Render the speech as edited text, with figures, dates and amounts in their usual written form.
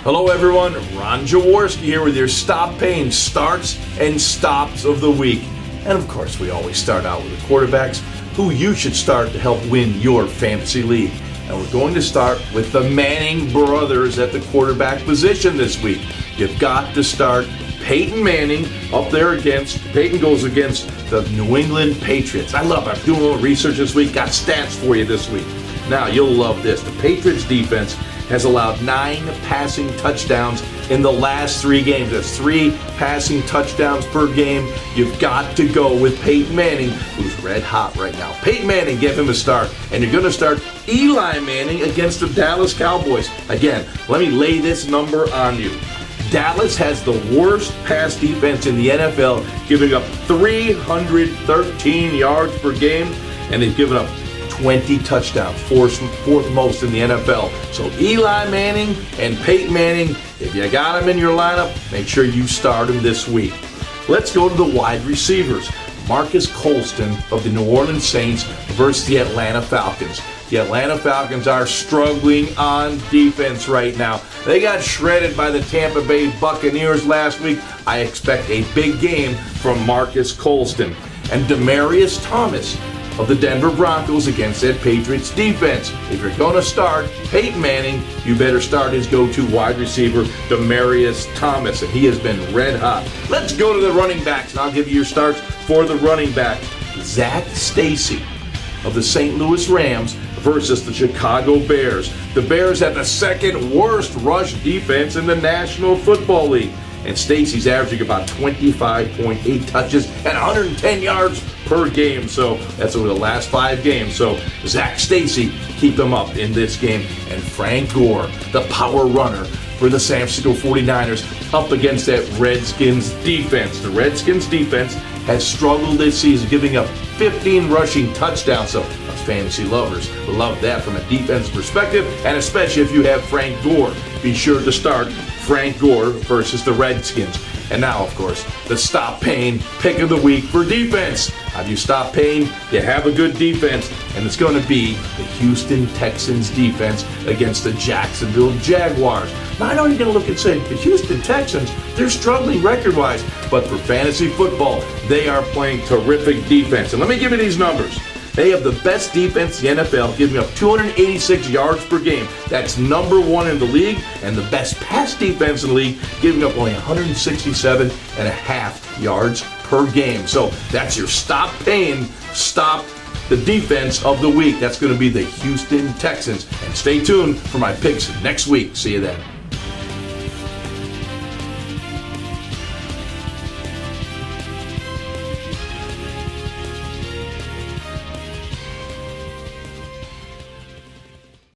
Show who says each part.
Speaker 1: Hello everyone, Ron Jaworski here with your Stopain Starts and Stops of the week. And of course, we always start out with the quarterbacks who you should start to help win your fantasy league. And we're going to start with the Manning brothers at the quarterback position this week. You've got to start Peyton Manning up there against, Peyton goes against the New England Patriots. I'm doing a little research this week, got stats for you this week. Now, you'll love this. The Patriots defense has allowed 9 passing touchdowns in the last 3 games. That's 3 passing touchdowns per game. You've got to go with Peyton Manning, who's red hot right now. Peyton Manning, give him a start. And you're going to start Eli Manning against the Dallas Cowboys. Again, let me lay this number on you. Dallas has the worst pass defense in the NFL, giving up 313 yards per game, and they've given up 20 touchdowns, fourth most in the NFL. So Eli Manning and Peyton Manning, if you got them in your lineup, make sure you start them this week. Let's go to the wide receivers. Marcus Colston of the New Orleans Saints versus the Atlanta Falcons. The Atlanta Falcons are struggling on defense right now. They got shredded by the Tampa Bay Buccaneers last week. I expect a big game from Marcus Colston. And Demaryius Thomas of the Denver Broncos against that Patriots defense. If you're going to start Peyton Manning, you better start his go-to wide receiver, Demaryius Thomas, and he has been red hot. Let's go to the running backs, and I'll give you your starts for the running back. Zach Stacy of the St. Louis Rams versus the Chicago Bears. The Bears have the second worst rush defense in the National Football League. And Stacy's averaging about 25.8 touches and 110 yards per game. So that's over the last 5 games. So Zach Stacy, keep him up in this game. And Frank Gore, the power runner for the San Francisco 49ers, up against that Redskins defense. The Redskins defense has struggled this season, giving up 15 rushing touchdowns. So us fantasy lovers will love that from a defense perspective, and especially if you have Frank Gore. Be sure to start Frank Gore versus the Redskins. And now, of course, the Stopain pick of the week for defense. Have you Stopain? You have a good defense, and it's going to be the Houston Texans defense against the Jacksonville Jaguars. Now, I know you're going to look and say, the Houston Texans, they're struggling record-wise, but for fantasy football, they are playing terrific defense. And let me give you these numbers. They have the best defense in the NFL, giving up 286 yards per game. That's number 1 in the league, and the best pass defense in the league, giving up only 167.5 yards per game. So that's your stop the defense of the week. That's going to be the Houston Texans. And stay tuned for my picks next week. See you then.